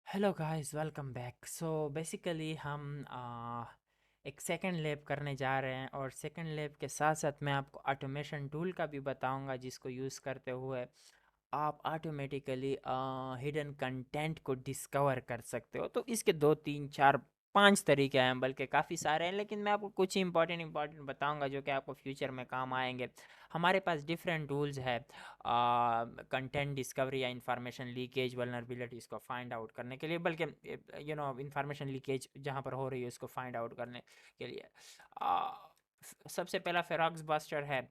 Hello guys, welcome back. So basically हम एक second lab करने जा रहे हैं और सेकंड लैब के साथ साथ मैं आपको ऑटोमेशन टूल का भी बताऊंगा जिसको यूज़ करते हुए आप ऑटोमेटिकली हिडन कंटेंट को डिस्कवर कर सकते हो। तो इसके दो तीन चार पांच तरीके हैं, बल्कि काफ़ी सारे हैं, लेकिन मैं आपको कुछ इंपॉर्टेंट बताऊंगा जो कि आपको फ्यूचर में काम आएंगे। हमारे पास डिफरेंट टूल्स है कंटेंट डिस्कवरी या इंफॉर्मेशन लीकेज वल्नरेबिलिटीज को फाइंड आउट करने के लिए, बल्कि इंफॉर्मेशन लीकेज जहाँ पर हो रही है उसको फाइंड आउट करने के लिए। सबसे पहला फेरॉक्स बस्टर है।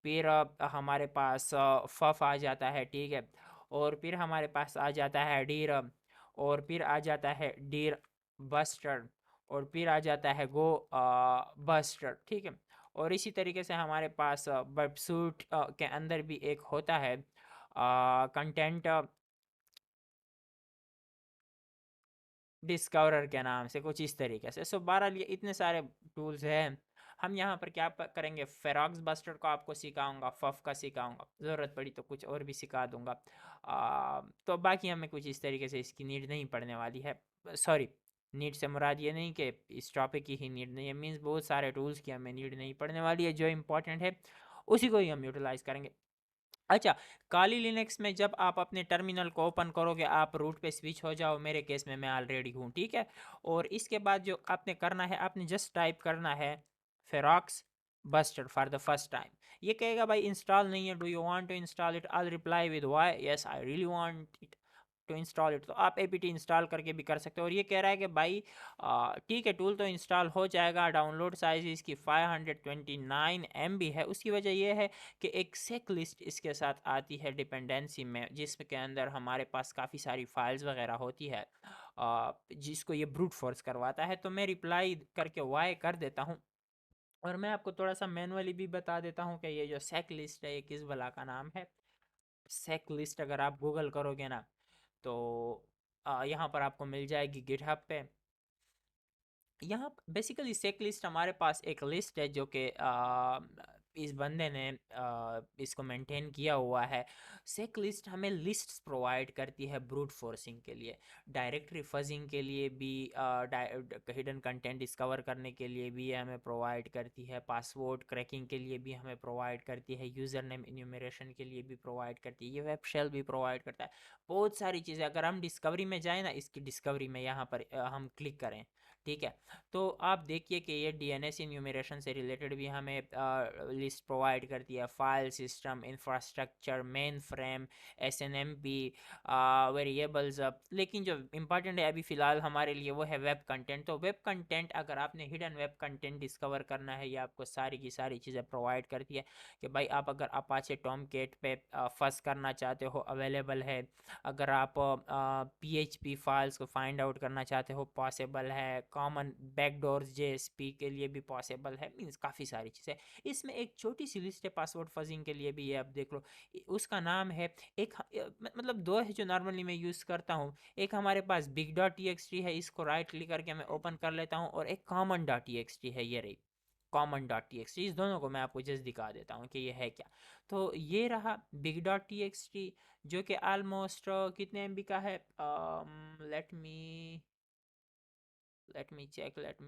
फिर हमारे पास फफ आ जाता है, ठीक है। और फिर हमारे पास आ जाता है डीर, और फिर आ जाता है डीर बस्टर, और फिर आ जाता है गो बस्टर, ठीक है। और इसी तरीके से हमारे पास वेबसूट के अंदर भी एक होता है कंटेंट डिस्कवरर के नाम से, कुछ इस तरीके से। सो बहरहाल ये इतने सारे टूल्स हैं। हम यहाँ पर क्या करेंगे, फेरॉक्स बस्टर को आपको सिखाऊंगा, फफ का सिखाऊंगा, ज़रूरत पड़ी तो कुछ और भी सिखा दूंगा। तो बाकी हमें कुछ इस तरीके से इसकी नीड नहीं पड़ने वाली है। सॉरी, नीड से मुराद ये नहीं कि इस टॉपिक की ही नीड नहीं है, मीन्स बहुत सारे टूल्स की हमें नीड नहीं पड़ने वाली है। जो इंपॉर्टेंट है उसी को ही हम यूटिलाइज करेंगे। अच्छा, काली लिनक्स में जब आप अपने टर्मिनल को ओपन करोगे, आप रूट पे स्विच हो जाओ, मेरे केस में मैं ऑलरेडी हूँ, ठीक है। और इसके बाद जो आपने करना है, आपने जस्ट टाइप करना है Feroxbuster for the first time. ये कहेगा भाई इंस्टॉल नहीं है, do you want to install it, I reply with Y, yes I really want it to install it. तो आप एपीटी इंस्टॉल करके भी कर सकते हो। और ये कह रहा है कि भाई ठीक है, टूल तो इंस्टॉल हो जाएगा, डाउनलोड साइज इसकी 529 MB है। उसकी वजह यह है कि एक सेक लिस्ट इसके साथ आती है डिपेंडेंसी में, जिसके अंदर हमारे पास काफ़ी सारी फाइल्स वगैरह होती है, जिसको ये ब्रूट फोर्स करवाता है। तो मैं रिप्लाई करके वाई कर देता हूँ। और मैं आपको थोड़ा सा मैनुअली भी बता देता हूँ कि ये जो सेक लिस्ट है ये किस भला का नाम है। सेक लिस्ट अगर आप गूगल करोगे ना, तो यहाँ पर आपको मिल जाएगी गिटहब पे। यहाँ बेसिकली सेक लिस्ट हमारे पास एक लिस्ट है जो कि इस बंदे ने इसको मेंटेन किया हुआ है। सेक लिस्ट हमें लिस्ट्स प्रोवाइड करती है ब्रूट फोर्सिंग के लिए, डायरेक्टरी फजिंग के लिए भी, हिडन कंटेंट डिस्कवर करने के लिए भी ये हमें प्रोवाइड करती है, पासवर्ड क्रैकिंग के लिए भी हमें प्रोवाइड करती है, यूज़र नेम इन्यूमरेशन के लिए भी प्रोवाइड करती है, ये वेब शेल भी प्रोवाइड करता है। बहुत सारी चीज़ें। अगर हम डिस्कवरी में जाएँ ना, इसकी डिस्कवरी में यहाँ पर हम क्लिक करें, ठीक है, तो आप देखिए कि ये डीएनएस इन्यूमरेशन से रिलेटेड भी हमें लिस्ट प्रोवाइड करती है, file system infrastructure, main frame, SNMP, variables. लेकिन जो इम्पोर्टेंट है अभी फ़िलहाल हमारे लिए वो है वेब कंटेंट। तो वेब कंटेंट, अगर आपने हिडन वेब कंटेंट डिस्कवर करना है, ये आपको सारी की सारी चीज़ें प्रोवाइड करती है कि भाई आप अगर अपाचे टॉमकेट पे फर्स्ट करना चाहते हो, अवेलेबल है। अगर आप PHP फाइल्स को फाइंड आउट करना चाहते हो, पॉसिबल है। कॉमन बैकडोर्स JSP के लिए भी पॉसिबल है। मीन्स काफ़ी सारी चीज़ें। इसमें एक छोटी सी लिस्ट है पासवर्ड फजिंग के लिए भी, ये आप देख लो। उसका नाम है एक मतलब दो है जो नॉर्मली मैं यूज़ करता हूँ। एक हमारे पास big.txt है, इसको राइट क्लिक करके मैं ओपन कर लेता हूँ, और एक common.txt है, ये रही common.txt। इस दोनों को मैं आपको जस्ट दिखा देता हूँ कि ये है क्या। तो ये रहा big.txt, जो कि ऑलमोस्ट कितने MB का है। लेट मी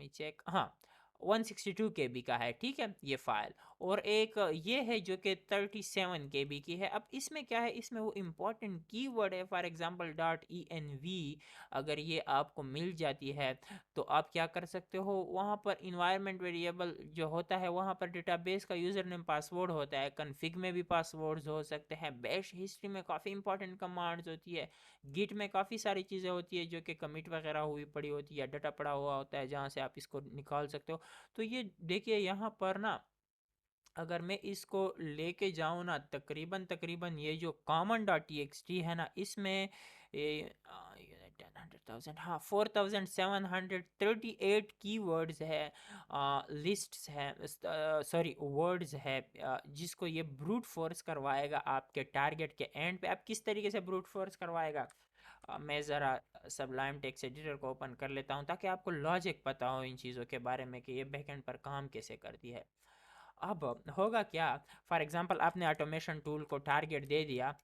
चेक, हाँ, 162 KB का है, ठीक है, ये फाइल। और एक ये है जो कि 37 KB की है। अब इसमें क्या है, इसमें वो इम्पोर्टेंट कीवर्ड है, फॉर एग्जांपल .env। अगर ये आपको मिल जाती है तो आप क्या कर सकते हो, वहाँ पर इन्वायरमेंट वेरिएबल जो होता है, वहाँ पर डेटाबेस का यूज़र नेम पासवर्ड होता है, कन्फिग में भी पासवर्ड्स हो सकते हैं, बैश हिस्ट्री में काफ़ी इंपॉर्टेंट कमांड्स होती है, गिट में काफ़ी सारी चीज़ें होती है जो कि कमिट वगैरह हुई पड़ी होती है, या डाटा पड़ा हुआ होता है जहाँ से आप इसको निकाल सकते हो। तो ये देखिए यहाँ पर ना, अगर मैं इसको लेके जाऊँ ना, तकरीबन तकरीबन ये जो common.txt है ना, इसमें ये 10,000, हाँ, 4,738 कीवर्ड्स है, लिस्ट्स है, सॉरी वर्ड्स है, जिसको ये ब्रूट फोर्स करवाएगा आपके टारगेट के एंड पे। अब किस तरीके से ब्रूट फोर्स करवाएगा, मैं ज़रा सबलाइम टेक्स्ट एडिटर को ओपन कर लेता हूँ ताकि आपको लॉजिक पता हो इन चीज़ों के बारे में कि ये बैकएंड पर काम कैसे करती है। अब होगा क्या, फॉर एग्जांपल आपने ऑटोमेशन टूल को टारगेट दे दिया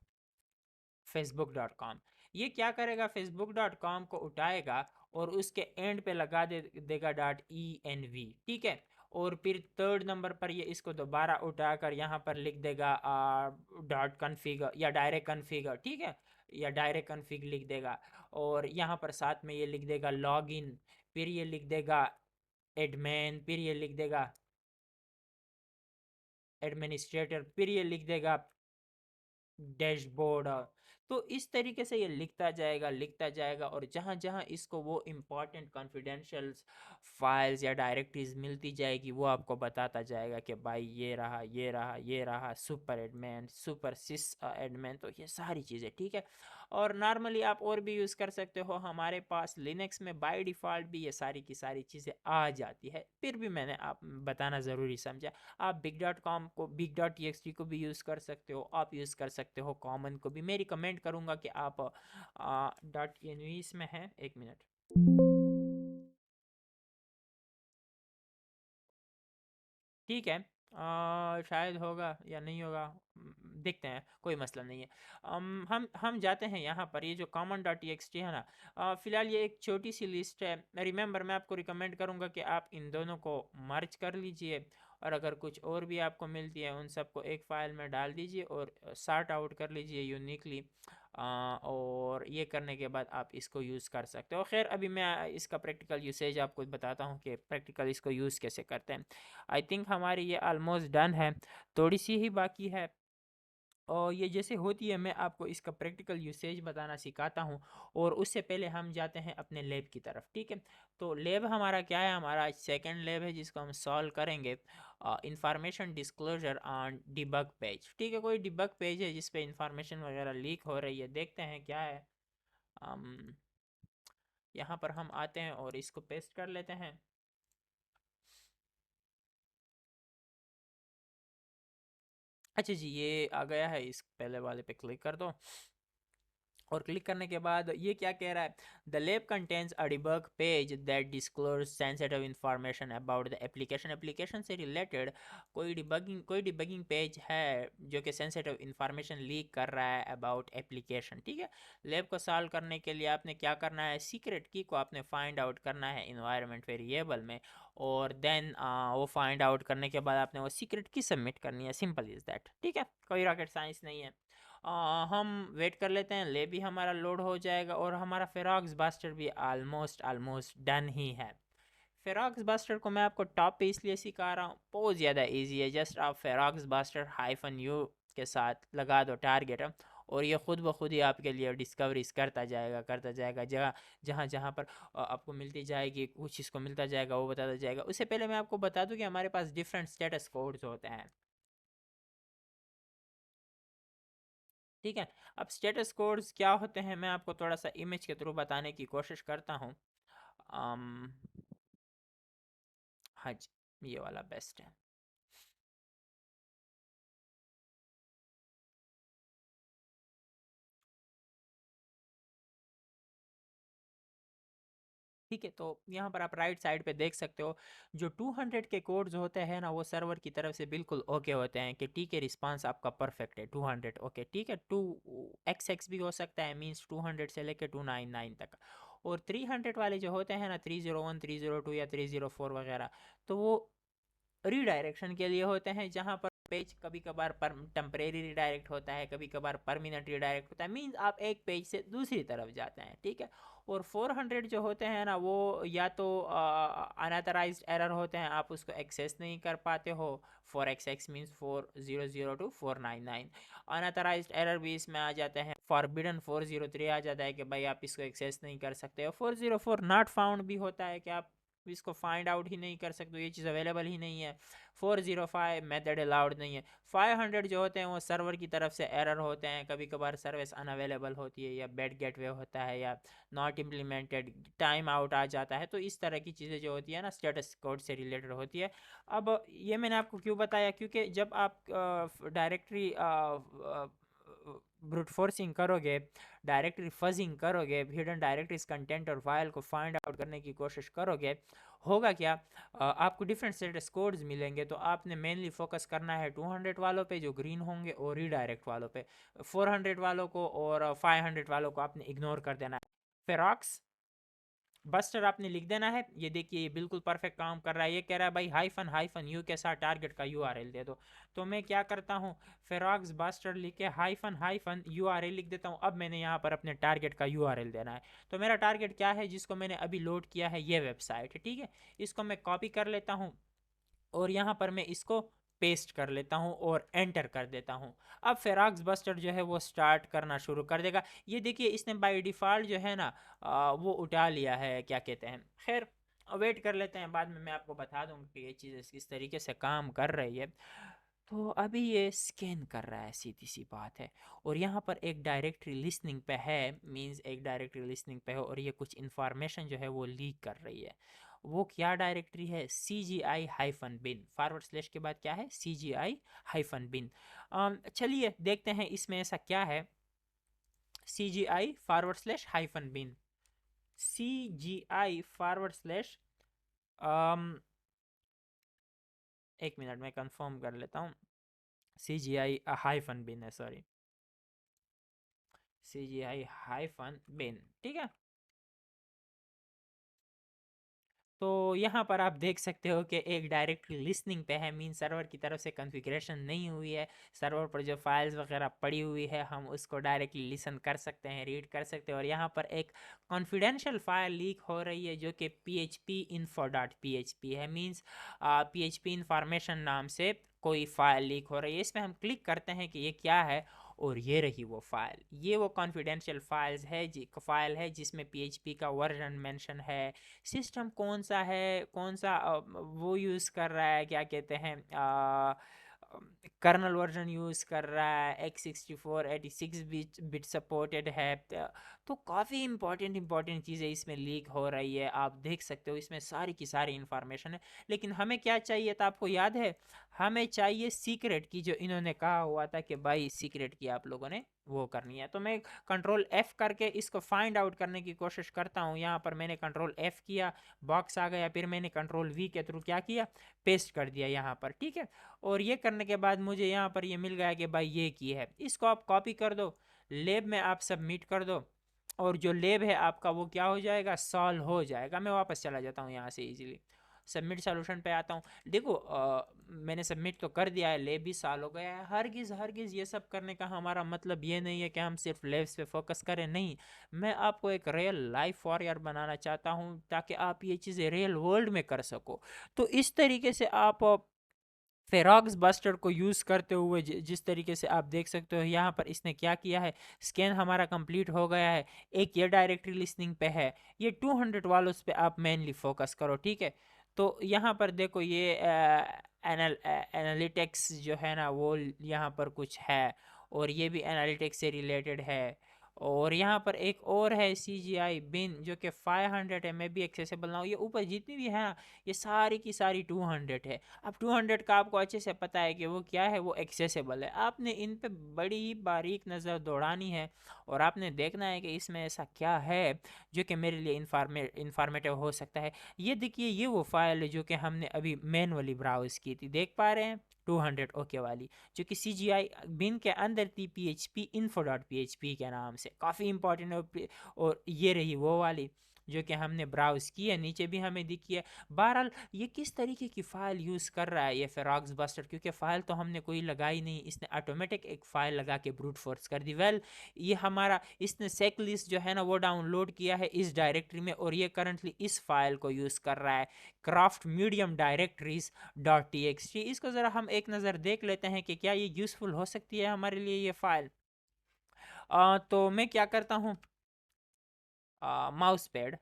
facebook.com। ये क्या करेगा, facebook.com को उठाएगा और उसके एंड पे लगा देगा .env, ठीक है। और फिर थर्ड नंबर पर ये इसको दोबारा उठाकर यहाँ पर लिख देगा .config या डायरेक्ट कन्फिगर, ठीक है, या डायरेक्ट कन्फिग लिख देगा। और यहाँ पर साथ में ये लिख देगा लॉगिन, फिर ये लिख देगा एडमिन, फिर ये लिख देगा एडमिनिस्ट्रेटर, फिर ये लिख देगा डैशबोर्ड। तो इस तरीके से ये लिखता जाएगा और जहाँ जहाँ इसको वो इम्पॉर्टेंट कॉन्फिडेंशियल फाइल्स या डायरेक्टरीज मिलती जाएगी वो आपको बताता जाएगा कि भाई ये रहा, ये रहा, ये रहा, सुपर एडमिन, सुपर सिस एडमिन, तो ये सारी चीज़ें, ठीक है। और नॉर्मली आप और भी यूज़ कर सकते हो, हमारे पास लिनक्स में बाय डिफ़ॉल्ट भी ये सारी की सारी चीज़ें आ जाती है, फिर भी मैंने आप बताना ज़रूरी समझा। आप big.com को, big.txt को भी यूज़ कर सकते हो, आप यूज़ कर सकते हो कॉमन को भी। मैं रिकमेंड करूँगा कि आप .env में है, एक मिनट, ठीक है। शायद होगा या नहीं होगा, देखते हैं, कोई मसला नहीं है। हम जाते हैं यहाँ पर, ये जो common.txt है ना, फ़िलहाल ये एक छोटी सी लिस्ट है। रिमेंबर, मैं आपको रिकमेंड करूँगा कि आप इन दोनों को मर्ज कर लीजिए और अगर कुछ और भी आपको मिलती है उन सबको एक फ़ाइल में डाल दीजिए और सॉर्ट आउट कर लीजिए यूनिकली। और ये करने के बाद आप इसको यूज़ कर सकते हो। खैर, अभी मैं इसका प्रैक्टिकल यूसेज आपको बताता हूँ कि प्रैक्टिकल इसको यूज़ कैसे करते हैं। आई थिंक हमारी ये ऑलमोस्ट डन है, थोड़ी सी ही बाकी है। और ये जैसे होती है मैं आपको इसका प्रैक्टिकल यूसेज बताना सिखाता हूँ, और उससे पहले हम जाते हैं अपने लैब की तरफ, ठीक है। तो लैब हमारा क्या है, हमारा सेकंड लैब है जिसको हम सॉल्व करेंगे, information disclosure on debug page, ठीक है। कोई डिबग पेज है जिस पे इंफॉर्मेशन वगैरह लीक हो रही है, देखते हैं क्या है। यहाँ पर हम आते हैं और इसको पेस्ट कर लेते हैं। अच्छा जी, ये आ गया है, इस पहले वाले पे क्लिक कर दो। और क्लिक करने के बाद ये क्या कह रहा है, the lab contains a debug page that disclose sensitive information about the application. Application से रिलेटेड कोई डिबगिंग पेज है जो कि सेंसिटिव इंफॉर्मेशन लीक कर रहा है अबाउट एप्लीकेशन, ठीक है। लैब को सॉल्व करने के लिए आपने क्या करना है, सीक्रेट की को आपने फाइंड आउट करना है इन्वायरमेंट वेरिएबल में, और देन वो फाइंड आउट करने के बाद आपने वो सीक्रेट की सबमिट करनी है, सिंपल इज़ दैट, ठीक है, कोई रॉकेट साइंस नहीं है। हम वेट कर लेते हैं, ले भी हमारा लोड हो जाएगा और हमारा फेरॉक्स बास्टर भी ऑलमोस्ट ऑलमोस्ट डन ही है। फेरॉक्स बास्टर को मैं आपको टॉप पे इसलिए सिखा रहा हूँ, बहुत ज़्यादा इजी है। जस्ट आप फेरॉक्स बास्टर -u के साथ लगा दो टारगेट, और ये खुद ब खुद ही आपके लिए डिस्कवरीज करता जाएगा, जगह जहाँ जहाँ पर आपको मिलती जाएगी, कुछ इसको मिलता जाएगा वो बताता जाएगा। उससे पहले मैं आपको बता दूं कि हमारे पास डिफरेंट स्टेटस कोड्स होते हैं, ठीक है। अब स्टेटस कोड्स क्या होते हैं मैं आपको थोड़ा सा इमेज के थ्रू बताने की कोशिश करता हूँ। अम, हाँ जी, ये वाला बेस्ट है। ठीक है, तो यहाँ पर आप राइट साइड पे देख सकते हो, जो 200 के कोड्स होते हैं ना, वो सर्वर की तरफ से बिल्कुल ओके होते हैं कि ठीक है, रिस्पांस आपका परफेक्ट है, 200 ओके, ठीक है। 2xx भी हो सकता है, मीन्स 200 से लेके 299 तक। और 300 वाले जो होते हैं ना, 301, 302 या 304 वगैरह, तो वो रीडायरेक्शन के लिए होते हैं, जहाँ पर पेज कभी कभार पर टेम्परेरी रिडायरेक्ट होता है, कभी कभार परमानेंट रिडायरेक्ट होता है, मींस आप एक पेज से दूसरी तरफ जाते हैं, ठीक है। और 400 जो होते हैं ना, वो या तो अनऑथराइज्ड एरर होते हैं, आप उसको एक्सेस नहीं कर पाते हो। 4xx means 4002 499। अनऑथराइज्ड एरर भी इसमें आ जाते हैं, फॉरबिडन 403 आ जाता है कि भाई आप इसको एक्सेस नहीं कर सकते हो। 404 नॉट फाउंड भी होता है कि आप इसको फाइंड आउट ही नहीं कर सकते, ये चीज़ अवेलेबल ही नहीं है। 405 मेथड अलाउड नहीं है। 500 जो होते हैं वो सर्वर की तरफ से एरर होते हैं, कभी कभार सर्विस अनअवेलेबल होती है, या बैड गेटवे होता है, या नॉट इम्प्लीमेंटेड, टाइम आउट आ जाता है। तो इस तरह की चीज़ें जो होती है ना, स्टेटस कोड से रिलेटेड होती है। अब ये मैंने आपको क्यों बताया, क्योंकि जब आप डायरेक्टरी ब्रूट फोर्सिंग करोगे, डायरेक्टरी फजिंग करोगे, हिडन डायरेक्टरीज कंटेंट और फाइल को फाइंड आउट करने की कोशिश करोगे, होगा क्या, आपको डिफरेंट स्टेटस कोड्स मिलेंगे। तो आपने मेनली फोकस करना है 200 वालों पे जो ग्रीन होंगे और रीडायरेक्ट वालों पे, 400 वालों को और 500 वालों को आपने इग्नोर कर देना है। फेरॉक्स बस्टर आपने लिख देना है। ये देखिए ये बिल्कुल परफेक्ट काम कर रहा है। ये कह रहा है भाई हाइफन हाइफन यू के साथ टारगेट का यूआरएल दे दो। तो मैं क्या करता हूँ, फेरॉक्स बस्टर लिख के हाइफन हाइफन यूआरएल लिख देता हूँ। अब मैंने यहाँ पर अपने टारगेट का यूआरएल देना है। तो मेरा टारगेट क्या है जिसको मैंने अभी लोड किया है, ये वेबसाइट है, ठीक है। इसको मैं कॉपी कर लेता हूँ और यहाँ पर मैं इसको पेस्ट कर लेता हूँ और एंटर कर देता हूँ। अब फेरॉक्स बस्टर जो है वो स्टार्ट करना शुरू कर देगा। ये देखिए इसने बाय डिफ़ॉल्ट जो है ना वो उठा लिया है, क्या कहते हैं। खैर वेट कर लेते हैं, बाद में मैं आपको बता दूंगा कि ये चीज़ किस तरीके से काम कर रही है। तो अभी ये स्कैन कर रहा है, सीधी सी बात है। और यहाँ पर एक डायरेक्टरी लिसनिंग पे है, मींस एक डायरेक्टरी लिसनिंग पे है और ये कुछ इन्फॉर्मेशन जो है वो लीक कर रही है। वो क्या डायरेक्टरी है, C G I hyphen bin, forward slash के बाद क्या है, सी जी आई हाइफन बिन। चलिए देखते हैं इसमें ऐसा क्या है। C G I forward slash hyphen bin, C G I forward slash, एक मिनट में कंफर्म कर लेता हूँ। सी जी आई हाइफन बिन है, sorry, C G I hyphen बिन, ठीक है। तो यहाँ पर आप देख सकते हो कि एक डायरेक्टरी लिसनिंग पे है, मीन सर्वर की तरफ से कॉन्फ़िगरेशन नहीं हुई है। सर्वर पर जो फाइल्स वगैरह पड़ी हुई है हम उसको डायरेक्टली लिसन कर सकते हैं, रीड कर सकते हैं। और यहाँ पर एक कॉन्फिडेंशियल फाइल लीक हो रही है जो कि php info.php है, मीन्स php इंफॉर्मेशन नाम से कोई फाइल लीक हो रही है। इसमें हम क्लिक करते हैं कि ये क्या है, और ये रही वो फाइल। ये वो कॉन्फिडेंशियल फाइल्स है फाइल है जिसमें php का वर्जन मेंशन है, सिस्टम कौन सा है, कौन सा वो यूज़ कर रहा है, क्या कहते हैं, कर्नल वर्जन यूज़ कर रहा है, x64 86 बिट सपोर्टेड है। तो काफ़ी इंपॉर्टेंट चीज़ें इसमें लीक हो रही है, आप देख सकते हो इसमें सारी की सारी इंफॉर्मेशन है। लेकिन हमें क्या चाहिए था, आपको याद है, हमें चाहिए सीक्रेट की, जो इन्होंने कहा हुआ था कि भाई सीक्रेट की आप लोगों ने वो करनी है। तो मैं कंट्रोल F करके इसको फाइंड आउट करने की कोशिश करता हूँ। यहाँ पर मैंने कंट्रोल F किया, बॉक्स आ गया, फिर मैंने कंट्रोल V के थ्रू क्या किया, पेस्ट कर दिया यहाँ पर, ठीक है। और ये करने के बाद मुझे यहाँ पर ये मिल गया कि भाई ये की है। इसको आप कॉपी कर दो, लेब में आप सबमिट कर दो, और जो लेब है आपका वो क्या हो जाएगा, सॉल्व हो जाएगा। मैं वापस चला जाता हूँ यहाँ से इजीली, सबमिट सॉल्यूशन पे आता हूँ। देखो मैंने सबमिट तो कर दिया है, लेब भी सॉल्व हो गया है। हरगिज़ ये सब करने का हमारा मतलब ये नहीं है कि हम सिर्फ लेब्स पे फोकस करें, नहीं। मैं आपको एक रियल लाइफ वॉरियर बनाना चाहता हूँ ताकि आप ये चीज़ें रियल वर्ल्ड में कर सको। तो इस तरीके से आप फेरॉक्स बस्टर को यूज़ करते हुए जिस तरीके से आप देख सकते हो यहाँ पर इसने क्या किया है, स्कैन हमारा कंप्लीट हो गया है। एक ये डायरेक्टरी लिसनिंग पे है, ये 200 वालों पे आप मेनली फोकस करो, ठीक है। तो यहाँ पर देखो ये एनालिटिक्स जो है ना वो यहाँ पर कुछ है, और ये भी एनालिटिक्स से रिलेटेड है। और यहाँ पर एक और है सी जी आई बिन जो कि 500 है, मे भी एक्सेसिबल ना हो। ये ऊपर जितनी भी है ना ये सारी की सारी 200 है। अब 200 का आपको अच्छे से पता है कि वो क्या है, वो एक्सेसिबल है। आपने इन पे बड़ी ही बारीक नज़र दौड़ानी है और आपने देखना है कि इसमें ऐसा क्या है जो कि मेरे लिए इंफॉर्मेटिव हो सकता है। ये देखिए ये वो फाइल है जो कि हमने अभी मैनुअली ब्राउज की थी, देख पा रहे हैं, 200 ओके वाली, जो कि सी जी आई बिन के अंदर थी, php info.php के नाम से, काफ़ी इंपॉर्टेंट है। और ये रही वो वाली जो कि हमने ब्राउज की है, नीचे भी हमें दिखी है। बहरहाल ये किस तरीके की फ़ाइल यूज़ कर रहा है ये फेरॉक्स बस्टर, क्योंकि फ़ाइल तो हमने कोई लगाई नहीं, इसने ऑटोमेटिक एक फ़ाइल लगा के ब्रूट फोर्स कर दी। वेल ये हमारा इसने सेक लिस्ट जो है ना वो डाउनलोड किया है इस डायरेक्टरी में, और ये करंटली इस फाइल को यूज़ कर रहा है, craft medium directories dot T X T. इसको ज़रा हम एक नज़र देख लेते हैं कि क्या ये यूज़फुल हो सकती है हमारे लिए ये फ़ाइल। तो मैं क्या करता हूँ, माउस पैड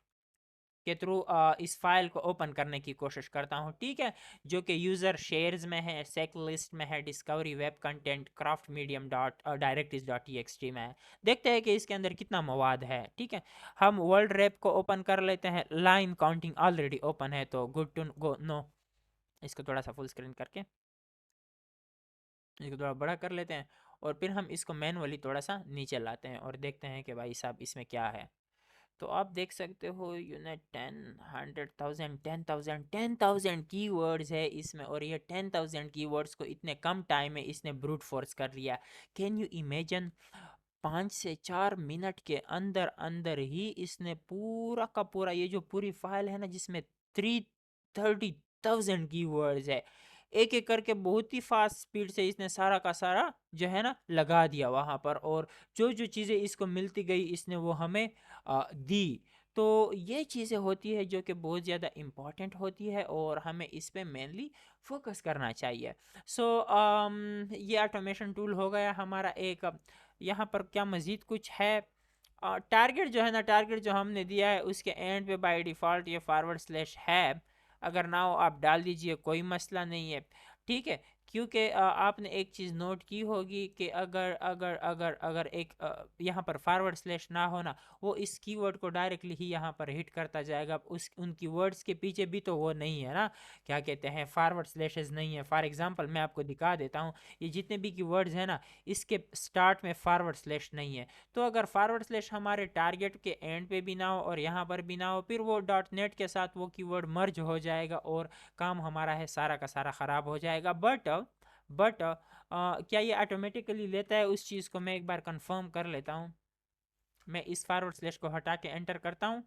के थ्रू इस फाइल को ओपन करने की कोशिश करता हूँ, ठीक है। जो कि यूज़र शेयर्स में है, सेक लिस्ट में है, discovery web content, craft medium dot directories dot T X T में है। देखते हैं कि इसके अंदर कितना मवाद है, ठीक है। हम वर्ल्ड रैप को ओपन कर लेते हैं, लाइन काउंटिंग ऑलरेडी ओपन है तो गुड टू गो नो। इसको थोड़ा सा फुल स्क्रीन करके इसको थोड़ा बड़ा कर लेते हैं। और फिर हम इसको मैनुअली थोड़ा सा नीचे लाते हैं और देखते हैं कि भाई साहब इसमें क्या है। तो आप देख सकते हो यूनिट 10, 100,000, 10,000, 10,000 कीवर्ड्स है इसमें, और ये 10,000 कीवर्ड्स को इतने कम टाइम में इसने ब्रूट फोर्स कर लिया। Can you imagine? 5 से 4 मिनट के अंदर अंदर ही इसने पूरा का पूरा ये जो पूरी फाइल है ना, जिसमें 330,000 कीवर्ड्स है, एक एक करके बहुत ही फास्ट स्पीड से इसने सारा का सारा जो है ना लगा दिया वहां पर, और जो जो चीज़ें इसको मिलती गई इसने वो हमें दी। तो ये चीज़ें होती है जो कि बहुत ज़्यादा इम्पॉर्टेंट होती है और हमें इस पे मेनली फोकस करना चाहिए। सो ये ऑटोमेशन टूल हो गया हमारा एक। यहाँ पर क्या मज़ीद कुछ है? टारगेट जो है ना, टारगेट जो हमने दिया है उसके एंड पे बाय डिफ़ॉल्ट ये फॉरवर्ड स्लैश है। अगर ना हो आप डाल दीजिए, कोई मसला नहीं है, ठीक है। क्योंकि आपने एक चीज़ नोट की होगी कि अगर अगर अगर अगर एक यहाँ पर फॉरवर्ड स्लैश ना होना, वो इस कीवर्ड को डायरेक्टली ही यहाँ पर हिट करता जाएगा। उस उन कीवर्ड्स के पीछे भी तो वो नहीं है ना, क्या कहते हैं, फॉरवर्ड स्लैशेस नहीं है। फॉर एग्जांपल मैं आपको दिखा देता हूँ, ये जितने भी कीवर्ड्स हैं ना, इसके स्टार्ट में फॉरवर्ड स्लैश नहीं है। तो अगर फॉरवर्ड स्लैश हमारे टारगेट के एंड पे भी ना हो और यहाँ पर भी ना हो, फिर वो डॉट नेट के साथ वो कीवर्ड मर्ज हो जाएगा और काम हमारा है सारा का सारा ख़राब हो जाएगा। बट क्या ये ऑटोमेटिकली लेता है उस चीज़ को? मैं एक बार कंफर्म कर लेता हूँ। मैं इस फॉरवर्ड स्लैश को हटा के एंटर करता हूँ।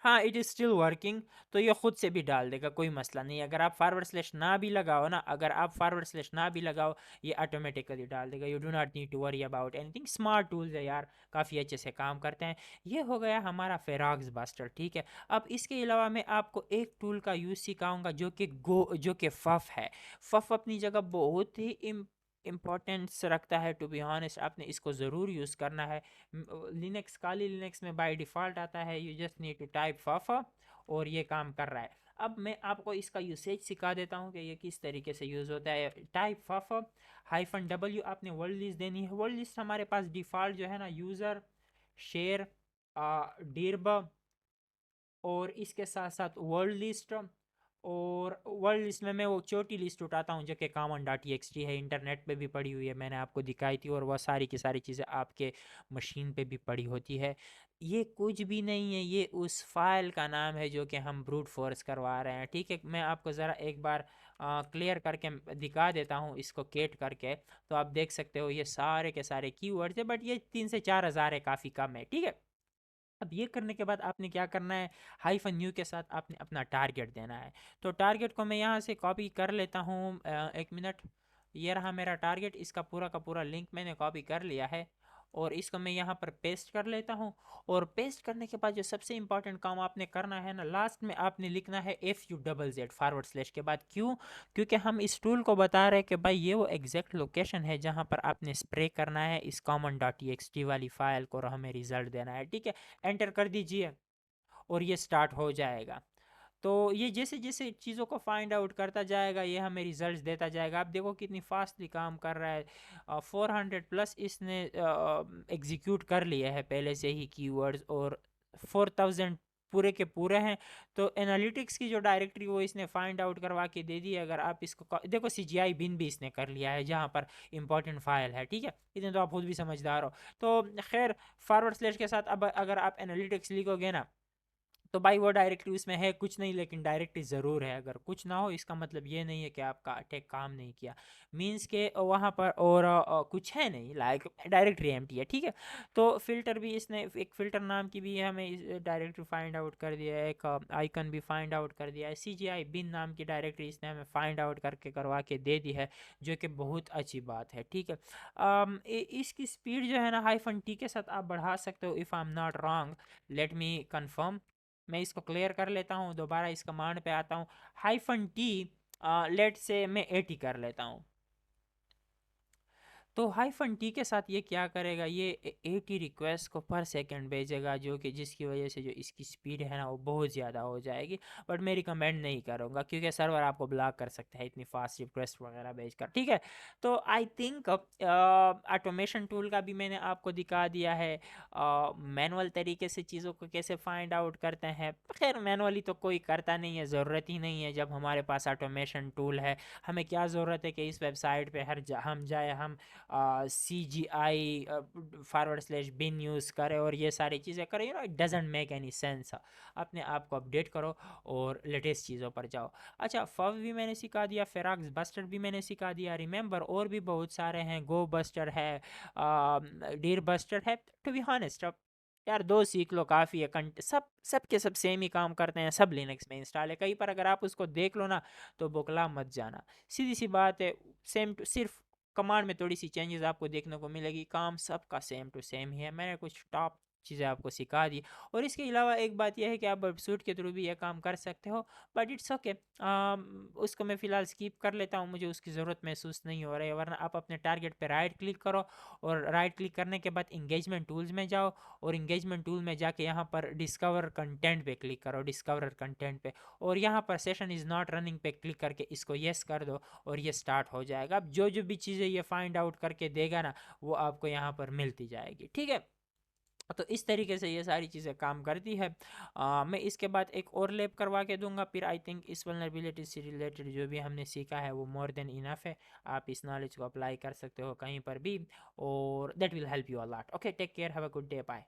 हाँ, इट इज़ स्टिल वर्किंग। तो ये खुद से भी डाल देगा, कोई मसला नहीं। अगर आप फॉरवर्ड स्लैश ना भी लगाओ ना, अगर आप फॉरवर्ड स्लैश ना भी लगाओ, ये ऑटोमेटिकली डाल देगा। You do not need to worry about anything. Smart tools है यार, काफ़ी अच्छे से काम करते हैं। ये हो गया हमारा फेरॉक्स बस्टर, ठीक है। अब इसके अलावा मैं आपको एक टूल का यूज़ सिखाऊंगा जो कि फफ है। फफ अपनी जगह बहुत ही इम्पोर्टेंस रखता है, टू बी ऑनेस्ट। आपने इसको ज़रूर यूज़ करना है। लिनक्स, काली लिनक्स में बाय डिफ़ॉल्ट आता है, you just need to type फाफा, और ये काम कर रहा है। अब मैं आपको इसका यूसेज सिखा देता हूँ कि ये किस तरीके से यूज़ होता है। टाइप फाफा -w, आपने वर्ल्ड लिस्ट देनी है। वर्ल्ड लिस्ट हमारे पास डिफ़ॉल्ट जो है ना, यूज़र शेयर डिरब, और इसके साथ साथ वर्ल्ड लिस्ट। और वर्ल्ड लिस्ट में मैं वो छोटी लिस्ट उठाता हूँ जो कि कॉमन डॉट टी है, इंटरनेट पे भी पड़ी हुई है, मैंने आपको दिखाई थी, और वह सारी की सारी चीज़ें आपके मशीन पे भी पड़ी होती है। ये कुछ भी नहीं है, ये उस फाइल का नाम है जो कि हम ब्रूट फोर्स करवा रहे हैं, ठीक है। मैं आपको ज़रा एक बार क्लियर करके दिखा देता हूँ इसको केट करके। तो आप देख सकते हो ये सारे के सारे कीवर्ड्स है, बट ये 3 से 4 हज़ार है, काफ़ी कम है, ठीक है। अब ये करने के बाद आपने क्या करना है, -u के साथ आपने अपना टारगेट देना है। तो टारगेट को मैं यहाँ से कॉपी कर लेता हूँ, 1 मिनट। ये रहा मेरा टारगेट, इसका पूरा का पूरा लिंक मैंने कॉपी कर लिया है, और इसको मैं यहाँ पर पेस्ट कर लेता हूँ। और पेस्ट करने के बाद जो सबसे इंपॉर्टेंट काम आपने करना है ना, लास्ट में आपने लिखना है FUZZ फॉरवर्ड स्लैश के बाद। क्यों? क्योंकि हम इस टूल को बता रहे हैं कि भाई ये वो एग्जैक्ट लोकेशन है जहाँ पर आपने स्प्रे करना है इस कॉमन डॉट टी वाली फाइल को, और हमें रिजल्ट देना है, ठीक है। एंटर कर दीजिए और ये स्टार्ट हो जाएगा। तो ये जैसे जैसे चीज़ों को फाइंड आउट करता जाएगा, ये हमें रिजल्ट्स देता जाएगा। आप देखो कितनी फास्टली काम कर रहा है। 400 प्लस इसने एग्जीक्यूट कर लिया है पहले से ही कीवर्ड्स, और 4000 पूरे के पूरे हैं। तो एनालिटिक्स की जो डायरेक्टरी वो इसने फाइंड आउट करवा के दे दी है। अगर आप इसको देखो, CGI बिन भी इसने कर लिया है जहाँ पर इंपॉर्टेंट फाइल है, ठीक है। इतने तो आप खुद भी समझदार हो। तो खैर, फॉरवर्ड स्लैश के साथ अब अगर आप एनालिटिक्स लिखोगे ना, तो भाई वो डायरेक्टली उसमें है कुछ नहीं, लेकिन डायरेक्टली ज़रूर है। अगर कुछ ना हो इसका मतलब ये नहीं है कि आपका अटैक काम नहीं किया, मींस के वहाँ पर और कुछ है नहीं, लाइक डायरेक्टरी एम्प्टी है, ठीक है। तो फिल्टर भी इसने, एक फ़िल्टर नाम की भी हमें डायरेक्टरी फाइंड आउट कर दिया है, एक आइकन भी फाइंड आउट कर दिया है। CGI बिन नाम की डायरेक्टरी इसने हमें फाइंड आउट करके करवा के दे दी है, जो कि बहुत अच्छी बात है, ठीक है। इसकी स्पीड जो है ना, -t के साथ आप बढ़ा सकते हो, if I am not wrong. Let me confirm. मैं इसको क्लियर कर लेता हूँ, दोबारा इस कमांड पे आता हूँ। -t लेट से मैं 80 कर लेता हूँ। तो हाइफन टी के साथ ये क्या करेगा, ये 80 रिक्वेस्ट को पर सेकंड भेजेगा, जो कि जिसकी वजह से जो इसकी स्पीड है ना वो बहुत ज़्यादा हो जाएगी। बट मैं रिकमेंड नहीं करूँगा, क्योंकि सर्वर आपको ब्लॉक कर सकते हैं इतनी फास्ट रिक्वेस्ट वगैरह भेजकर, ठीक है। तो आई थिंक ऑटोमेशन टूल का भी मैंने आपको दिखा दिया है, मैनुअल तरीके से चीज़ों को कैसे फाइंड आउट करते हैं। खैर मैनुअली तो कोई करता नहीं है, ज़रूरत ही नहीं है, जब हमारे पास ऑटोमेशन टूल है। हमें क्या ज़रूरत है कि इस वेबसाइट पे हम जाए, हम CGI /bin यूज़ करें और ये सारी चीज़ें करें, it doesn't make any sense. अपने आप को अपडेट करो और लेटेस्ट चीज़ों पर जाओ। अच्छा, फव भी मैंने सिखा दिया, फेराक्स बस्टर भी मैंने सिखा दिया, रिमेंबर और भी बहुत सारे हैं, गो बस्टर है, डीर बस्टर है। टू बी हॉनेस्ट, अब यार दो सीख लो काफ़ी है। सब के सब सेम ही काम करते हैं, सब लिनक्स में इंस्टॉल है कहीं पर, अगर आप उसको देख लो ना तो बौखला मत जाना, सीधी सी बात है। सेम टू, सिर्फ कमांड में थोड़ी सी चेंजेस आपको देखने को मिलेगी, काम सबका सेम टू सेम ही है। मैंने कुछ टॉप चीज़ें आपको सिखा दी। और इसके अलावा एक बात यह है कि आप बर्डसूट के थ्रू भी ये काम कर सकते हो, बट इट्स ओके। उसको मैं फ़िलहाल स्किप कर लेता हूँ, मुझे उसकी ज़रूरत महसूस नहीं हो रही है। वरना आप अपने टारगेट पे राइट क्लिक करो, और राइट क्लिक करने के बाद इंगेजमेंट टूल्स में जाओ, और इंगेजमेंट टूल में जाके यहाँ पर डिस्कवर कंटेंट पे क्लिक करो, डिस्कवर कंटेंट पे, और यहाँ पर सेशन इज़ नॉट रनिंग पे क्लिक करके इसको येस कर दो, और ये स्टार्ट हो जाएगा। अब जो जो भी चीज़ें ये फाइंड आउट करके देगा ना, वो आपको यहाँ पर मिलती जाएगी, ठीक है। तो इस तरीके से ये सारी चीज़ें काम करती है। मैं इसके बाद एक और लैब करवा के दूंगा, फिर आई थिंक इस वल्नरेबिलिटी से रिलेटेड जो भी हमने सीखा है वो मोर देन इनफ है। आप इस नॉलेज को अप्लाई कर सकते हो कहीं पर भी, और that will help you a lot. Okay, take care, have a good day, bye.